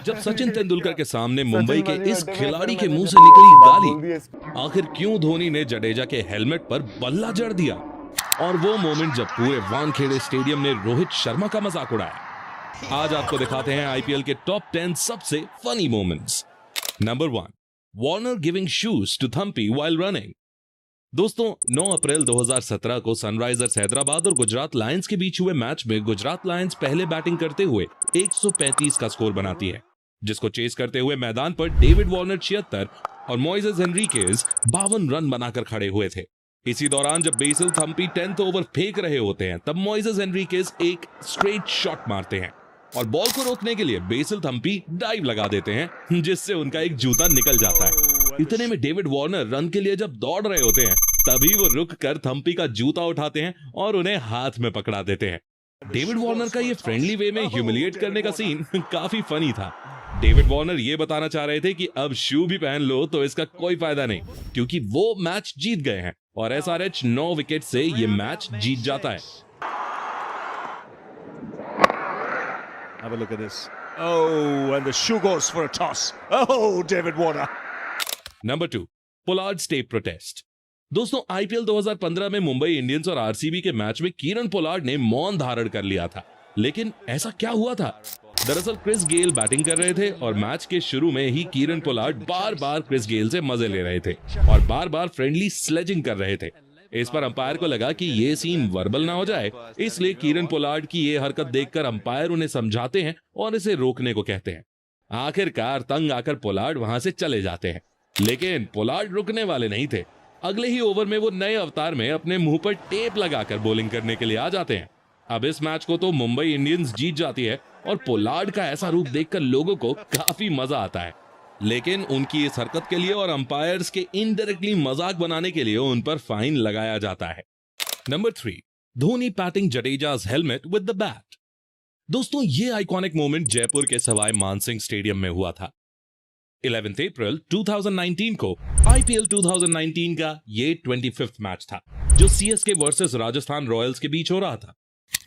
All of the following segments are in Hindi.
जब सचिन तेंदुलकर के सामने मुंबई के इस खिलाड़ी के मुंह से निकली गाली, आखिर क्यों धोनी ने जडेजा के हेलमेट पर बल्ला जड़ दिया, और वो मोमेंट जब पूरे वानखेड़े स्टेडियम ने रोहित शर्मा का मजाक उड़ाया। आज आपको दिखाते हैं आईपीएल के टॉप 10 सबसे funny moments. Number 1, Warner giving shoes to Thampi while running. दोस्तों, 9 अप्रैल 2017 को सनराइजर्स हैदराबाद और गुजरात लायंस के बीच हुए मैच में गुजरात लायंस पहले बैटिंग करते हुए 135 का स्कोर बनाती है, जिसको चेस करते हुए मैदान पर डेविड वार्नर 76 और मोइसेस हेनरिकेज 52 रन बनाकर खड़े हुए थे। इसी दौरान जब बेसिल थम्पी 10th ओवर फेंक रहे होते हैं, तब मोइसेस हेनरिकेज एक स्ट्रेट शॉट मारते हैं और बॉल को रोकने के लिए बेसिल थम्पी डाइव लगा देते हैं, जिससे उनका एक जूता निकल जाता है। इतने में डेविड वार्नर रन के लिए जब दौड़ रहे होते हैं, तभी वो रुक कर थम्पी का जूता उठाते हैं और उन्हें हाथ में पकड़ा देते हैं। डेविड वार्नर का ये फ्रेंडली वे में ह्यूमिलिएट करने का सीन काफी फनी था। डेविड वार्नर ये बताना चाह रहे थे कि अब शू भी पहन लो तो इसका कोई फायदा नहीं, क्योंकि वो मैच जीत गए हैं और एसआरएच 9 विकेट से ये मैच जीत जाता है। Have a look at this. Oh, and the shoe goes for a toss. Oh, David Warner. Number 2, Pollard stay protest. दोस्तों, आईपीएल 2015 में मुंबई इंडियंस और आरसीबी के मैच में कीरन पोलार्ड ने मौन धारण कर लिया था, लेकिन ऐसा क्या हुआ था? दरअसल क्रिस गेल बैटिंग कर रहे थे और मैच के शुरू में ही कीरन पोलार्ड बार बार क्रिस गेल से मजे ले रहे थे और बार बार फ्रेंडली स्लेजिंग कर रहे थे। इस पर अंपायर को लगा कि ये सीन वर्बल ना हो जाए, इसलिए कीरन पोलार्ड की ये हरकत देखकर अंपायर उन्हें समझाते हैं और इसे रोकने को कहते हैं। आखिरकार तंग आकर पोलार्ड वहां से चले जाते हैं, लेकिन पोलार्ड रुकने वाले नहीं थे। अगले ही ओवर में वो नए अवतार में अपने मुंह पर टेप लगाकर बॉलिंग करने के लिए आ जाते हैं। अब इस मैच को तो मुंबई इंडियंस जीत जाती है और पोलार्ड का ऐसा रूप देखकर लोगों को काफी मजा आता है, लेकिन उनकी इस हरकत के लिए और अंपायर्स के इनडायरेक्टली मजाक बनाने के लिए उन पर फाइन लगाया जाता है। Number 3, Dhoni patting Jadeja's helmet with the bat. दोस्तों, ये आइकॉनिक मोमेंट जयपुर के सवाई मानसिंह स्टेडियम में हुआ था। 11 अप्रैल 2019 को आईपीएल 2019 का ये 25th मैच था, जो सीएसके वर्सेस राजस्थान रॉयल्स के बीच हो रहा था।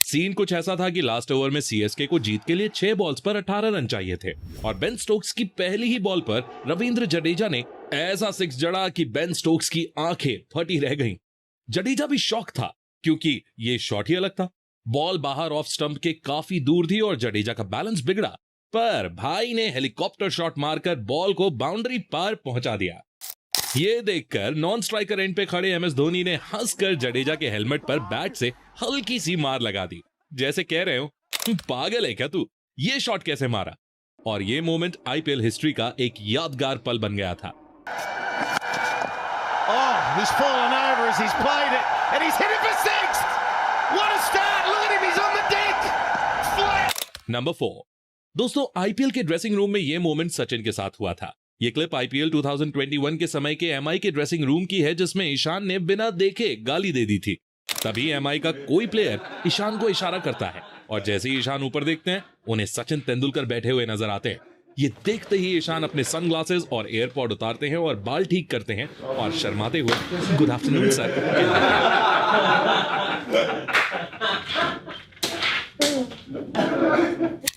सीन कुछ ऐसा था कि लास्ट ओवर में सीएसके को जीत के लिए 6 बॉल्स पर 18 रन चाहिए थे और बेन स्टोक्स की पहली ही बॉल पर रविंद्र जडेजा ने ऐसा 6 जड़ा कि बेन स्टोक्स की आंखें फटी रह गईं। जडेजा भी शॉक था, क्योंकि ये शॉट ही अलग था। बॉल बाहर ऑफ स्टंप के काफी दूर थी और जडेजा का बैलेंस बिगड़ा, पर भाई ने हेलीकॉप्टर शॉट मारकर बॉल को बाउंड्री पार पहुंचा दिया। ये देखकर नॉन स्ट्राइकर एंड पे खड़े एमएस धोनी ने हंसकर जडेजा के हेलमेट पर बैट से हल्की सी मार लगा दी, जैसे कह रहे हो तू पागल है क्या, तू ये शॉट कैसे मारा। और ये मोमेंट आईपीएल हिस्ट्री का एक यादगार पल बन गया था। नंबर 4, दोस्तों, आईपीएल के ड्रेसिंग रूम में ये मोमेंट सचिन के साथ हुआ था। ये क्लिप आईपीएल 2021 के समय के एमआई के ड्रेसिंग रूम की है, जिसमें ईशान ने बिना देखे गाली दे दी थी। तभी एमआई का कोई प्लेयर ईशान को इशारा करता है और जैसे ही ईशान ऊपर देखते हैं, उन्हें सचिन तेंदुलकर बैठे हुए नजर आते हैं। ये देखते ही ईशान अपने सनग्लासेस और एयरपॉड उतारते हैं और बाल ठीक करते हैं और शर्माते हुए गुड आफ्टरनून सर।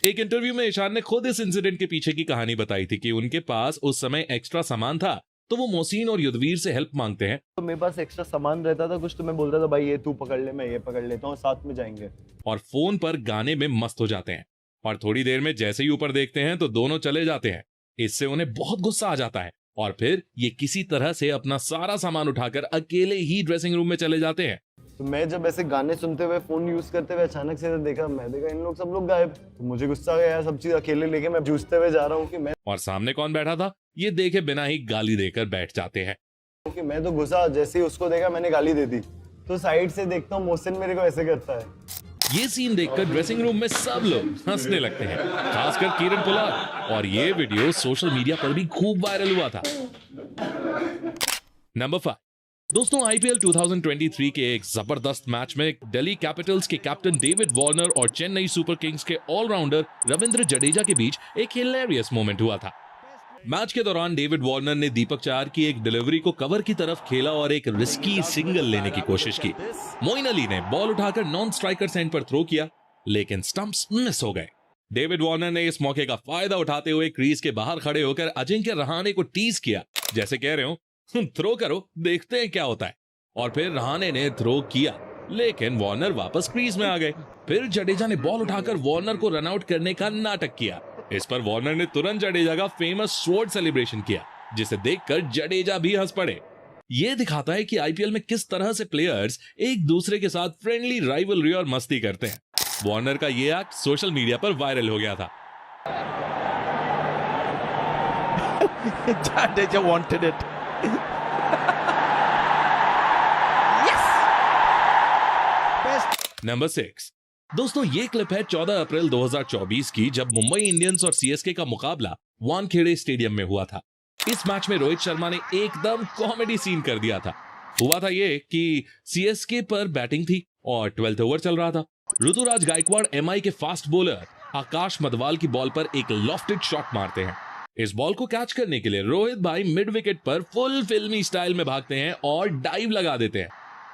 एक इंटरव्यू में ईशान ने खुद इस इंसिडेंट के पीछे की कहानी बताई थी कि उनके पास उस समय एक्स्ट्रा सामान था, तो वो मोहसिन और युद्धवीर से हेल्प मांगते हैं। तो मेरे पास एक्स्ट्रा सामान रहता था कुछ, तो मैं बोलता था भाई ये तू पकड़ ले, मैं ये पकड़ लेता हूँ, साथ में जाएंगे। और फोन पर गाने में मस्त हो जाते हैं और थोड़ी देर में जैसे ही ऊपर देखते हैं तो दोनों चले जाते हैं। इससे उन्हें बहुत गुस्सा आ जाता है और फिर ये किसी तरह से अपना सारा सामान उठाकर अकेले ही ड्रेसिंग रूम में चले जाते हैं। तो मैं जब ऐसे गाने सुनते हुए फोन यूज करते हुए अचानक से देखा इन लोग सब लोग गायब। तो मुझे गुस्सा आ गया, सब चीज अकेले लेके मैं जूझते हुए जा रहा हूँ कि मैं, और सामने कौन बैठा था ये देखे बिना ही गाली देकर बैठ जाते हैं। कि मैं तो गुस्सा, जैसे ही उसको देखा मैंने गाली दे दी। तो साइड से देखता हूँ मोहसिन मेरे को ऐसे करता है। ये सीन देखकर ड्रेसिंग रूम में सब लोग हंसने लगते हैं, खासकर कीरन पोलार्ड, और ये वीडियो सोशल मीडिया पर भी खूब वायरल हुआ था। नंबर 5, दोस्तों, आईपीएल 2023 के एक जबरदस्त मैच में दिल्ली कैपिटल्स के कैप्टन डेविड वार्नर और चेन्नई सुपर किंग्स के ऑलराउंडर रविंद्र जडेजा के बीच एक हिलेरियस मोमेंट हुआ था। मैच के दौरान डेविड वार्नर ने दीपक चाहर की एक डिलीवरी को कवर की तरफ खेला और एक रिस्की सिंगल लेने की कोशिश की। मोइन अली ने बॉल उठाकर नॉन स्ट्राइकर एंड पर थ्रो किया, लेकिन स्टंप्स मिस हो गए, डेविड वार्नर ने इस मौके का फायदा उठाते हुए क्रीज के बाहर खड़े होकर अजिंक्य रहाणे को टीज किया, जैसे कह रहे हो थ्रो करो, देखते हैं क्या होता है। और फिर रहाणे ने थ्रो किया, लेकिन वार्नर वापस क्रीज में आ गए। फिर जडेजा ने बॉल उठाकर वार्नर को रन आउट करने का नाटक किया। इस पर वार्नर ने तुरंत जडेजा का फेमस स्वॉर्ड सेलिब्रेशन किया, जिसे देखकर जडेजा भी हंस पड़े। यह दिखाता है कि आईपीएल में किस तरह से प्लेयर्स एक दूसरे के साथ फ्रेंडली राइवलरी और मस्ती करते हैं। वार्नर का यह एक्ट सोशल मीडिया पर वायरल हो गया था। Jadeja wanted it. नंबर 6। दोस्तों ये क्लिप है 14 अप्रैल 2024 की, जब मुंबई इंडियंस और सीएसके का मुकाबला वानखेड़े स्टेडियम में हुआ था। इस मैच में रोहित शर्मा ने एकदम कॉमेडी सीन कर दिया था। हुआ था ये कि सीएसके पर बैटिंग थी और 12th ओवर चल रहा था। ऋतुराज गायकवाड़ एमआई के फास्ट बॉलर आकाश मदवाल की बॉल पर एक लॉफ्टेड शॉट मारते हैं। इस बॉल को कैच करने के लिए रोहित भाई मिड विकेट पर फुल फिल्मी स्टाइल में भागते हैं और डाइव लगा देते हैं,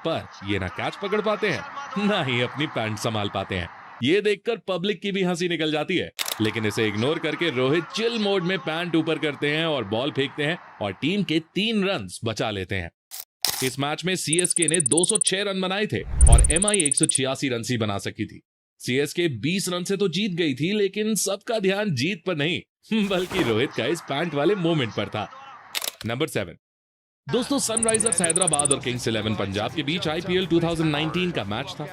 पर ये ना कैच पकड़ पाते हैं ना ही अपनी पैंट संभाल पाते हैं। ये देखकर पब्लिक की भी हंसी निकल जाती है, लेकिन इसे इग्नोर करके रोहित चिल मोड में पैंट ऊपर करते हैं और बॉल फेंकते हैं और टीम के 3 रन बचा लेते हैं। इस मैच में सीएसके ने 206 रन बनाए थे और एमआई 186 रन ही बना सकी थी। सीएसके 20 रन से तो जीत गई थी, लेकिन सबका ध्यान जीत पर नहीं बल्कि रोहित का इस पैंट वाले मोमेंट पर था। नंबर 7। दोस्तों सनराइजर्स हैदराबाद और किंग्स 11 पंजाब के बीच आईपीएल 2019 का मैच था।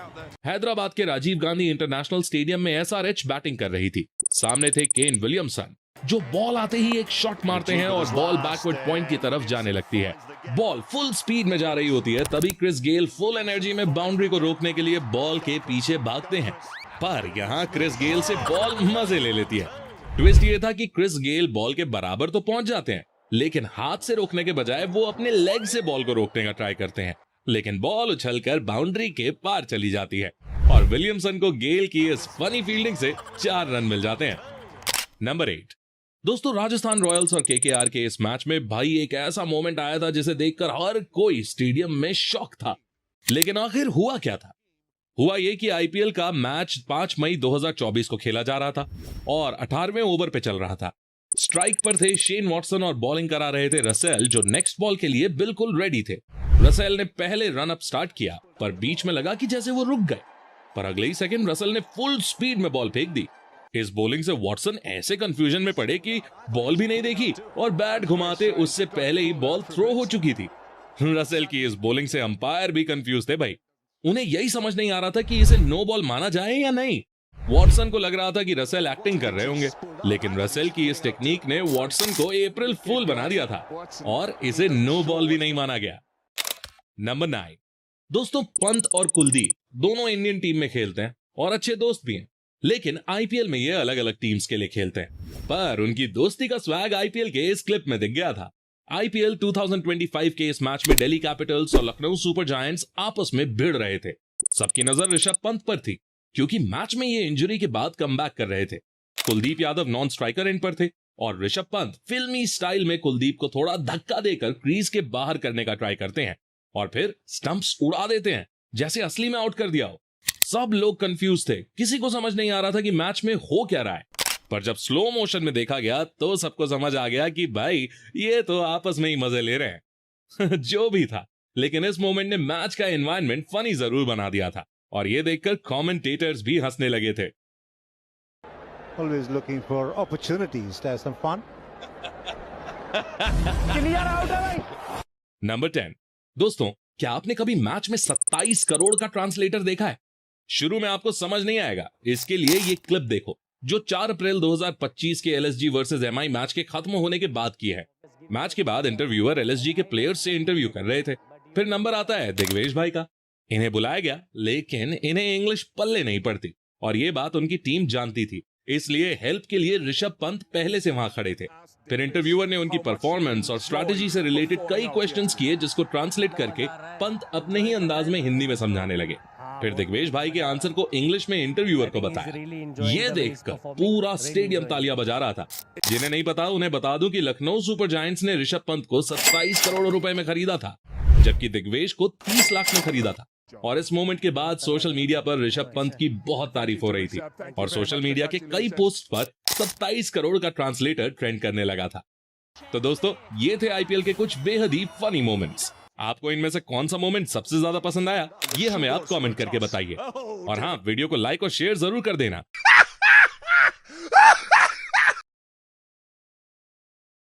हैदराबाद के राजीव गांधी इंटरनेशनल स्टेडियम में एसआरएच बैटिंग कर रही थी। सामने थे केन विलियमसन, जो बॉल आते ही एक शॉट मारते हैं और बॉल बैकवर्ड पॉइंट की तरफ जाने लगती है। बॉल फुल स्पीड में जा रही होती है, तभी क्रिस गेल फुल एनर्जी में बाउंड्री को रोकने के लिए बॉल के पीछे भागते हैं, पर यहाँ क्रिस गेल से बॉल मजे ले लेती है। ट्विस्ट ये था कि क्रिस गेल बॉल के बराबर तो पहुंच जाते हैं, लेकिन हाथ से रोकने के बजाय वो अपने लेग से बॉल को रोकने का ट्राई करते हैं, लेकिन बॉल उछलकर बाउंड्री के पार चली जाती है और विलियमसन को गेल की इस फनी फील्डिंग से 4 रन मिल जाते हैं। नंबर 8। दोस्तों राजस्थान रॉयल्स और केकेआर के इस मैच में भाई एक ऐसा मोमेंट आया था जिसे देखकर हर कोई स्टेडियम में शॉक था। लेकिन आखिर हुआ क्या था? हुआ ये कि आईपीएल का मैच 5 मई 2024 को खेला जा रहा था और 18वें ओवर पे चल रहा था। स्ट्राइक पर थे शेन वॉटसन और बॉलिंग करा रहे थे रसेल, जो नेक्स्ट बॉल के लिए बिल्कुल रेडी थे। रसेल ने पहले रन अप स्टार्ट किया, पर बीच में लगा कि जैसे वो रुक गए, पर अगले ही सेकंड रसेल ने फुल स्पीड में बॉल फेंक दी। इस बॉलिंग से वॉटसन ऐसे कंफ्यूजन में पड़े कि बॉल भी नहीं देखी और बैट घुमाते उससे पहले ही बॉल थ्रो हो चुकी थी। रसेल की इस बॉलिंग से अंपायर भी कंफ्यूज थे भाई। उन्हें यही समझ नहीं आ रहा था कि इसे नो बॉल माना जाए या नहीं। वॉटसन को लग रहा था कि रसेल एक्टिंग कर रहे होंगे, लेकिन रसेल की इस टेक्निक ने वॉटसन को अप्रैल फूल बना दिया था और इसे नो बॉल भी नहीं माना गया। नंबर 9। दोस्तों पंत और कुलदीप दोनों इंडियन टीम में खेलते हैं और अच्छे दोस्त भी हैं, लेकिन आईपीएल में ये अलग अलग टीम्स के लिए खेलते हैं। पर उनकी दोस्ती का स्वैग आईपीएल के इस क्लिप में दिख गया था। आईपीएल 2025 के इस मैच में दिल्ली कैपिटल्स और लखनऊ सुपर जायंट्स आपस में भिड़ रहे थे। सबकी नजर ऋषभ पंत पर थी, क्योंकि मैच में ये इंजरी के बाद कमबैक कर रहे थे। Kuldeep Yadav non striker end पर थे और ऋषभ पंत फिल्मी स्टाइल में कुलदीप को थोड़ा धक्का देकर क्रीज के बाहर करने का ट्राई करते हैं और फिर स्टंप्स उड़ा देते हैं, जैसे असली में आउट कर दिया हो। सब लोग कंफ्यूज थे, किसी को समझ नहीं आ रहा था कि मैच में हो क्या रहा है। पर जब स्लो मोशन में देखा गया तो सबको समझ आ गया कि भाई ये तो आपस में ही मजे ले रहे हैं। जो भी था, लेकिन इस मोमेंट ने मैच का एनवायरनमेंट फनी जरूर बना दिया था और ये देखकर कमेंटेटर्स भी हंसने लगे थे। Always looking for opportunities to have some fun. Number 10। दोस्तों क्या आपने कभी मैच में 27 करोड़ का ट्रांसलेटर देखा है? शुरू में आपको समझ नहीं आएगा, इसके लिए ये क्लिप देखो जो 4 अप्रैल 2025 के एलएसजी वर्सेस एमआई मैच के खत्म होने के बाद की है। मैच के बाद इंटरव्यूअर एलएसजी के प्लेयर्स से इंटरव्यू कर रहे थे। फिर नंबर आता है दिग्वेश भाई का। इन्हें बुलाया गया, लेकिन इन्हें इंग्लिश पल्ले नहीं पड़ती और ये बात उनकी टीम जानती थी, इसलिए हेल्प के लिए ऋषभ पंत पहले से वहां खड़े थे। फिर इंटरव्यूअर ने उनकी परफॉर्मेंस और स्ट्रैटेजी से रिलेटेड कई क्वेश्चंस किए, जिसको ट्रांसलेट करके पंत अपने ही अंदाज में हिंदी में समझाने लगे। फिर दिग्वेश भाई के आंसर को इंग्लिश में इंटरव्यूअर को बताया। ये देखकर पूरा स्टेडियम तालियां बजा रहा था। जिन्हें नहीं पता उन्हें बता दूं कि लखनऊ सुपर जायंट्स ने ऋषभ पंत को 27 करोड़ रुपए में खरीदा था, जबकि दिग्वेश को 30 लाख में खरीदा था। और इस मोमेंट के बाद सोशल मीडिया पर ऋषभ पंत की बहुत तारीफ हो रही थी और सोशल मीडिया के कई पोस्ट पर 27 करोड़ का ट्रांसलेटर ट्रेंड करने लगा था। तो दोस्तों, ये थे आईपीएल के कुछ बेहद ही फनी मोमेंट्स। आपको इनमें से कौन सा मोमेंट सबसे ज्यादा पसंद आया, ये हमें आप कमेंट करके बताइए। और हाँ, वीडियो को लाइक और शेयर जरूर कर देना।